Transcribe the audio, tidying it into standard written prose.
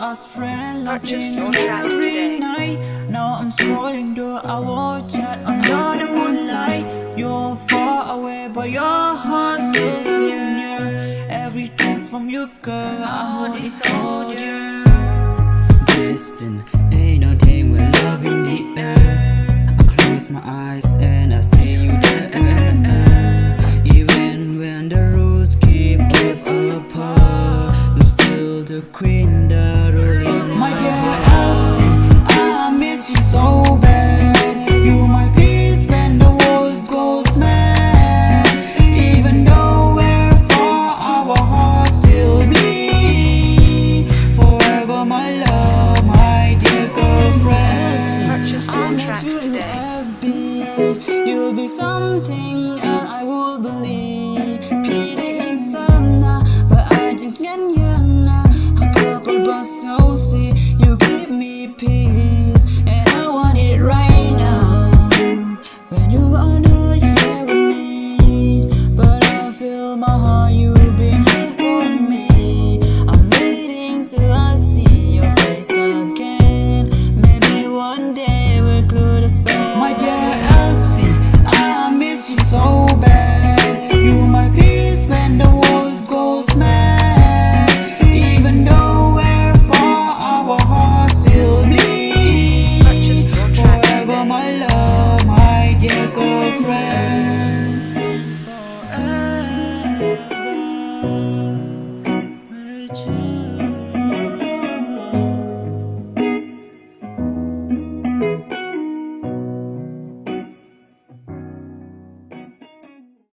us friends, Purchase laughing your tracks every today. night. Now I'm scrolling through our chat under the moonlight. You're far away, but your heart still feels near. Every text from you, girl, I hold it so dear. Distant, ain't nothing with love in the air. I close my eyes and I see you there. Even when the rules keep us apart, you're still the queen that ruling My my dear heart. Elsie, I miss you so bad. You my peace when the world goes mad. Even though we're far, our hearts still beat. Forever, my love, my dear girlfriend. Purchase I your met tracks you in today. FB. You'll be something else I will believe. Pity is some now, but I think you now. A couple but so see you give me peace, and I want it right now. When you are not here with me, but I feel my heart, you've been here for me. I'm waiting till I see your face again. Maybe one day we'll glue the space. My dear Elsie, I miss you so bad. You my peace when the world goes mad. Even though we're far, our hearts still beat. Purchase your tracks Forever, today. my love, my dear girlfriend. Forever with you.